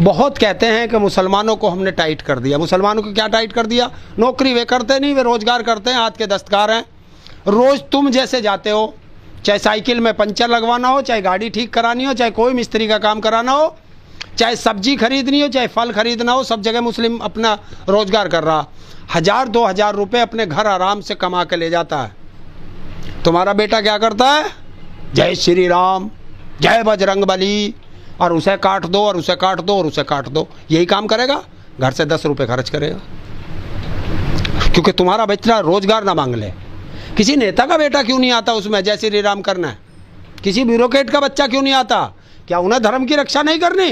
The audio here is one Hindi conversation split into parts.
बहुत कहते हैं कि मुसलमानों को हमने टाइट कर दिया। मुसलमानों को क्या टाइट कर दिया? नौकरी वे करते नहीं, वे रोजगार करते हैं, हाथ के दस्तकार हैं। रोज तुम जैसे जाते हो, चाहे साइकिल में पंचर लगवाना हो, चाहे गाड़ी ठीक करानी हो, चाहे कोई मिस्त्री का काम कराना हो, चाहे सब्जी खरीदनी हो, चाहे फल खरीदना हो, सब जगह मुस्लिम अपना रोजगार कर रहा। 1000-2000 रुपये अपने घर आराम से कमा के ले जाता है। तुम्हारा बेटा क्या करता है? जय श्री राम, जय बजरंग बली, और उसे काट दो और उसे काट दो और उसे काट दो। यही काम करेगा, घर से 10 रुपये खर्च करेगा, क्योंकि तुम्हारा बच्चा रोजगार ना मांग ले। किसी नेता का बेटा क्यों नहीं आता उसमें जय श्री राम करना है? किसी ब्यूरोक्रेट का बच्चा क्यों नहीं आता? क्या उन्हें धर्म की रक्षा नहीं करनी?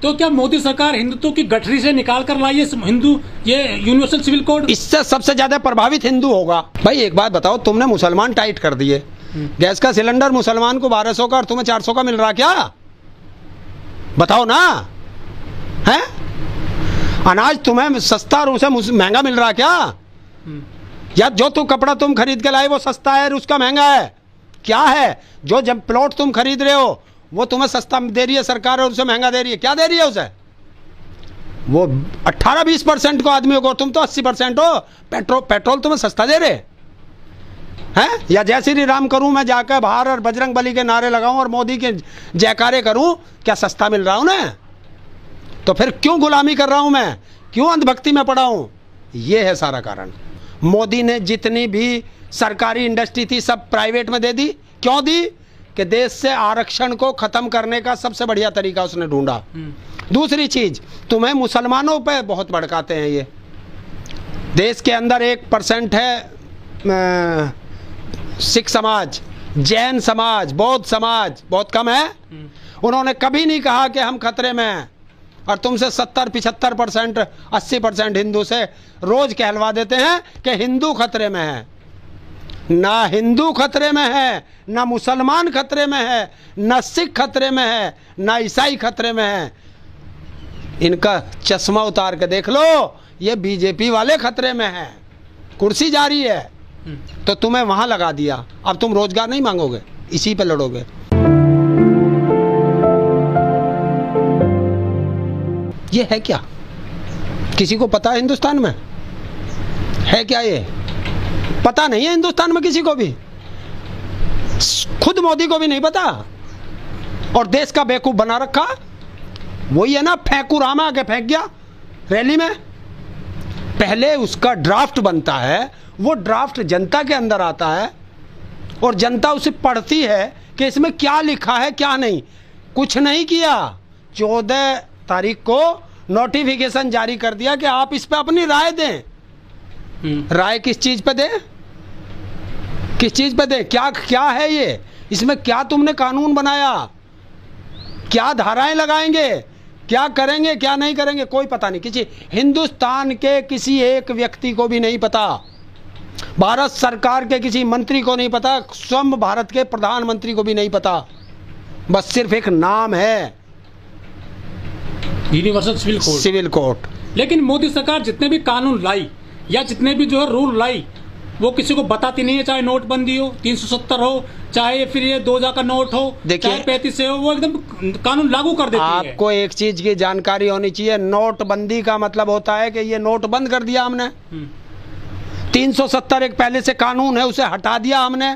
तो क्या मोदी सरकार हिंदुत्व की गठरी से निकाल कर लाई है हिंदू ये यूनिवर्सल सिविल कोड? इससे सबसे ज्यादा प्रभावित हिंदू होगा। भाई एक बात बताओ, तुमने मुसलमान टाइट कर दिए, गैस का सिलेंडर मुसलमान को 1200 का और तुम्हें 400 का मिल रहा, क्या बताओ ना? है अनाज तुम्हें सस्ता और उसे महंगा मिल रहा क्या? या जो कपड़ा तुम खरीद के लाए वो सस्ता है और उसका महंगा है? क्या है? जो जब प्लॉट तुम खरीद रहे हो वो तुम्हें सस्ता दे रही है सरकार और उसे महंगा दे रही है, क्या दे रही है उसे? वो 18-20% को आदमियों को, तुम तो 80% हो। पेट्रोल तुम्हें सस्ता दे रहे हैं? या जय श्री राम करूं मैं जाकर बाहर और बजरंग बली के नारे लगाऊं और मोदी के जयकारे करूं, क्या सस्ता मिल रहा हूं ना? तो फिर क्यों गुलामी कर रहा हूं मैं? क्यों अंधभक्ति में पड़ा हूं? ये है सारा कारण। मोदी ने जितनी भी सरकारी इंडस्ट्री थी सब प्राइवेट में दे दी। क्यों दी? कि देश से आरक्षण को खत्म करने का सबसे बढ़िया तरीका उसने ढूंढा। दूसरी चीज, तुम्हें मुसलमानों पे बहुत भड़काते हैं। ये देश के अंदर 1% है सिख समाज, जैन समाज, बौद्ध समाज बहुत कम है। उन्होंने कभी नहीं कहा कि हम खतरे में हैं, और तुमसे 70-75%, 80% हिंदू से रोज कहलवा देते हैं कि हिंदू खतरे में है। ना हिंदू खतरे में है, ना मुसलमान खतरे में है, ना सिख खतरे में है, ना ईसाई खतरे में है। इनका चश्मा उतार के देख लो, ये बीजेपी वाले खतरे में हैं। कुर्सी जा रही है तो तुम्हें वहां लगा दिया। अब तुम रोजगार नहीं मांगोगे, इसी पे लड़ोगे। ये है क्या? किसी को पता है हिंदुस्तान में है क्या? ये पता नहीं है हिंदुस्तान में किसी को भी, खुद मोदी को भी नहीं पता, और देश का बेवकूफ बना रखा। वही है ना, फेंकू राम आके फेंक गया रैली में। पहले उसका ड्राफ्ट बनता है, वो ड्राफ्ट जनता के अंदर आता है और जनता उसे पढ़ती है कि इसमें क्या लिखा है क्या नहीं। कुछ नहीं किया। 14 तारीख को नोटिफिकेशन जारी कर दिया कि आप इस पे अपनी राय दें। राय किस चीज पे दे? किस चीज पे दे? क्या है ये? इसमें क्या तुमने कानून बनाया? क्या धाराएं लगाएंगे? क्या करेंगे क्या नहीं करेंगे? कोई पता नहीं। किसी हिंदुस्तान के किसी एक व्यक्ति को भी नहीं पता, भारत सरकार के किसी मंत्री को नहीं पता, स्वयं भारत के प्रधानमंत्री को भी नहीं पता। बस सिर्फ एक नाम है, यूनिवर्सल सिविल कोड। लेकिन मोदी सरकार जितने भी कानून लाई या जितने भी जो है रूल लाई, वो किसी को बताती नहीं है। चाहे नोटबंदी हो, 370 हो, चाहे फिर ये 2000 का नोट हो, चाहे 35 हो, वो एकदम कानून लागू कर देती है। आपको एक चीज की जानकारी होनी चाहिए, नोटबंदी का मतलब होता है कि ये नोट बंद कर दिया हमने। 370 एक पहले से कानून है, उसे हटा दिया हमने।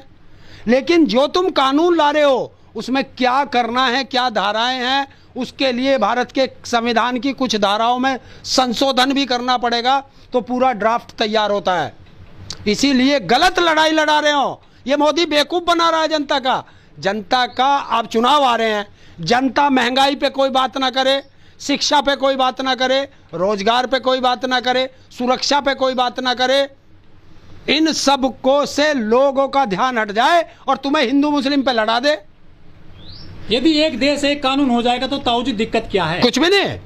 लेकिन जो तुम कानून ला रहे हो उसमें क्या करना है, क्या धाराएं हैं, उसके लिए भारत के संविधान की कुछ धाराओं में संशोधन भी करना पड़ेगा, तो पूरा ड्राफ्ट तैयार होता है। इसीलिए गलत लड़ाई लड़ा रहे हो। ये मोदी बेवकूफ बना रहा है जनता का। जनता का अब चुनाव आ रहे हैं, जनता महंगाई पे कोई बात ना करे, शिक्षा पे कोई बात ना करे, रोजगार पे कोई बात ना करे, सुरक्षा पे कोई बात ना करे। इन सब को से लोगों का ध्यान हट जाए और तुम्हें हिंदू मुस्लिम पे लड़ा दे। यदि एक देश एक कानून हो जाएगा तो ताऊजी दिक्कत क्या है? कुछ भी नहीं।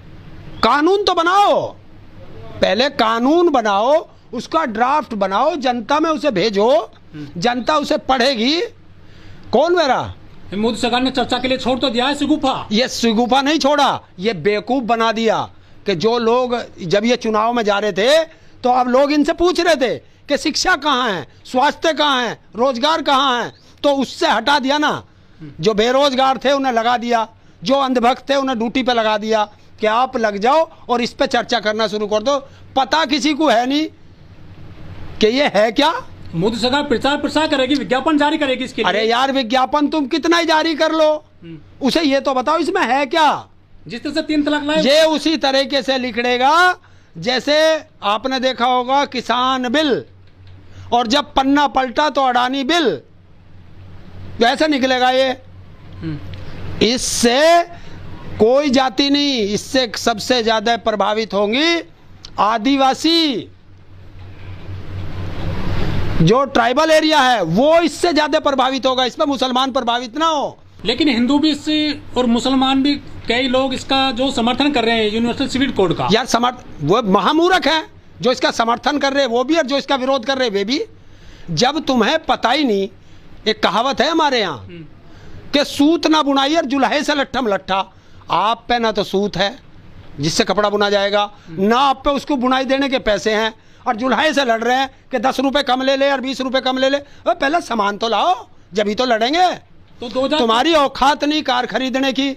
कानून तो बनाओ, पहले कानून बनाओ, उसका ड्राफ्ट बनाओ, जनता में उसे भेजो, जनता उसे पढ़ेगी। कौन मेरा मोदी सरकार ने चर्चा के लिए छोड़ तो दिया है शिगुफा। ये शिगुफा नहीं छोड़ा, ये बेवकूफ बना दिया कि जो लोग जब ये चुनाव में जा रहे थे तो अब लोग इनसे पूछ रहे थे कि शिक्षा कहाँ है, स्वास्थ्य कहाँ है, रोजगार कहाँ है, तो उससे हटा दिया ना। जो बेरोजगार थे उन्हें लगा दिया, जो अंधभक्त थे उन्हें ड्यूटी पे लगा दिया, कि आप लग जाओ और इस पे चर्चा करना शुरू कर दो। पता किसी को है नहीं कि ये है क्या। मोदी सरकार प्रचार प्रसार करेगी, विज्ञापन जारी करेगी इसके लिए। अरे यार, विज्ञापन तुम कितना ही जारी कर लो, उसे ये तो बताओ इसमें है क्या। जिस तरह से 3 तलाक लाए, ये उसी तरीके से लिखड़ेगा जैसे आपने देखा होगा किसान बिल, और जब पन्ना पलटा तो अडानी बिल, वैसे निकलेगा ये। इससे कोई जाति नहीं, इससे सबसे ज्यादा प्रभावित होंगी आदिवासी, जो ट्राइबल एरिया है वो इससे ज्यादा प्रभावित होगा, इसमें मुसलमान प्रभावित ना हो। लेकिन हिंदू भी इससे और मुसलमान भी कई लोग इसका जो समर्थन कर रहे हैं यूनिवर्सल सिविल कोड का। यार वो महामूर्ख है जो इसका समर्थन कर रहे हैं वो भी, और जो इसका विरोध कर रहे हैं वे भी। जब तुम्हें पता ही नहीं, एक कहावत है हमारे यहाँ कि सूत ना बुनाई और जुल्हे से लट्ठम लट्ठा। आप पे ना तो सूत है जिससे कपड़ा बुना जाएगा, ना आप पे उसको बुनाई देने के पैसे हैं, और जुल्हे से लड़ रहे हैं कि 10 रुपए कम ले ले और 20 रुपए कम ले ले। पहले सामान तो लाओ, जब ही तो लड़ेंगे। तो तुम्हारी औकात नहीं कार खरीदने की,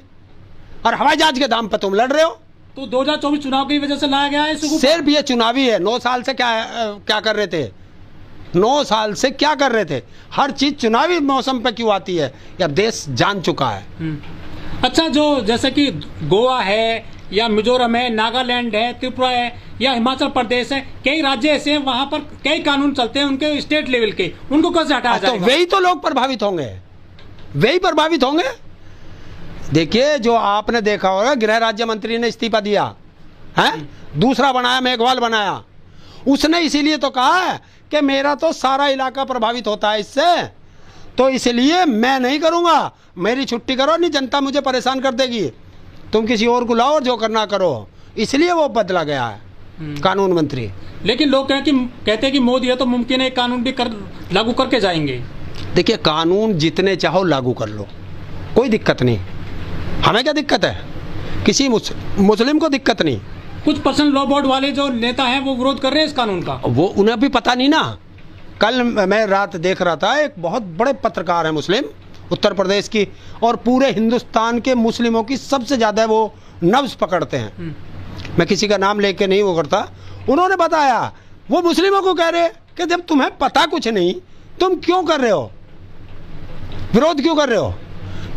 और हवाई जहाज के दाम पर तुम लड़ रहे हो। तो 2024 चुनाव की वजह से लाया गया है इसको। सिर्फ ये चुनावी है। 9 साल से क्या कर रहे थे, 9 साल से क्या कर रहे थे। हर चीज चुनावी मौसम पे क्यों आती है, ये अब देश जान चुका है। अच्छा, जो जैसे कि गोवा है या मिजोरम है, नागालैंड है, त्रिपुरा है या हिमाचल प्रदेश है, कई राज्य ऐसे हैं वहां पर कई कानून चलते हैं उनके स्टेट लेवल के, उनको कैसे हटाया जाएगा? तो वही तो लोग प्रभावित होंगे, वही प्रभावित होंगे। देखिए, जो आपने देखा होगा गृह राज्य मंत्री ने इस्तीफा दिया है, दूसरा बनाया मेघवाल बनाया, उसने इसीलिए तो कहा है कि मेरा तो सारा इलाका प्रभावित होता है इससे, तो इसलिए मैं नहीं करूंगा, मेरी छुट्टी करो, नहीं जनता मुझे परेशान कर देगी, तुम किसी और को लाओ और जो करना करो। इसलिए वो बदला गया है कानून मंत्री। लेकिन लोग कहते हैं कि मोदी है तो मुमकिन है कानून भी लागू करके जाएंगे। देखिए, कानून जितने चाहो लागू कर लो, कोई दिक्कत नहीं, हमें क्या दिक्कत है, किसी मुस्लिम को दिक्कत नहीं। कुछ पर्सनल लॉ बोर्ड वाले जो नेता हैं वो विरोध कर रहे हैं इस कानून का। वो उन्हें भी पता नहीं ना। कल मैं रात देख रहा था, एक बहुत बड़े पत्रकार है मुस्लिम, उत्तर प्रदेश की, और पूरे हिंदुस्तान के मुस्लिमों की सबसे ज़्यादा वो नब्ज पकड़ते हैं। मैं किसी का नाम लेके नहीं वो करता। उन्होंने बताया, वो मुस्लिमों को कह रहे कि जब तुम्हें पता कुछ नहीं, तुम क्यों कर रहे हो, विरोध क्यों कर रहे हो,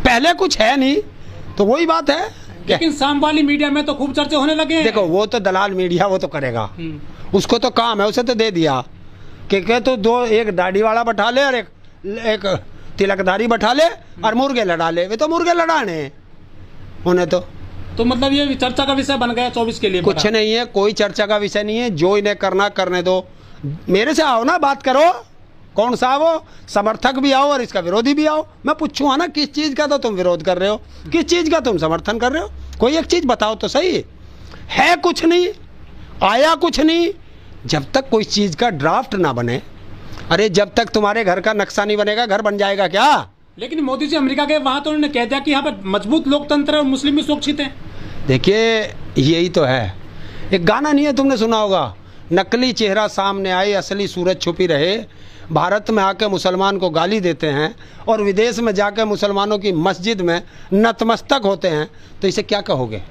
पहले कुछ है नहीं। तो वही बात है। लेकिन शाम वाली मीडिया में तो खूब चर्चे होने लगे हैं। देखो, वो तो दलाल मीडिया, वो तो करेगा, उसको तो काम है, उसे तो दे दिया कि तो एक दाढ़ी वाला बैठा ले और एक तिलकधारी बैठा ले और मुर्गे लड़ा ले। वे तो मुर्गे लड़ाने उन्हें तो मतलब ये चर्चा का विषय बन गया 24 के लिए। कुछ नहीं है, कोई चर्चा का विषय नहीं है, जो इन्हें करना करने दो। मेरे से आओ ना, बात करो, कौन सा वो समर्थक भी आओ और इसका विरोधी भी आओ, मैं पूछूंगा ना किस चीज़ का तो तुम विरोध कर रहे हो, किस चीज़ का तुम समर्थन कर रहे हो। कोई एक चीज़ बताओ तो सही। है कुछ नहीं, आया कुछ नहीं। जब तक कोई चीज़ का ड्राफ्ट ना बने, अरे जब तक तुम्हारे घर का नक्शा नहीं बनेगा, घर बन जाएगा क्या? लेकिन मोदी जी अमेरिका गए, वहां तो उन्होंने कह दिया कि यहाँ पर मजबूत लोकतंत्र है और मुस्लिम भी सुरक्षित हैं। देखिए, यही तो है। एक गाना नहीं है, तुमने सुना होगा, नकली चेहरा सामने आए, असली सूरत छुपी रहे। भारत में आके मुसलमान को गाली देते हैं और विदेश में जाकर मुसलमानों की मस्जिद में नतमस्तक होते हैं, तो इसे क्या कहोगे?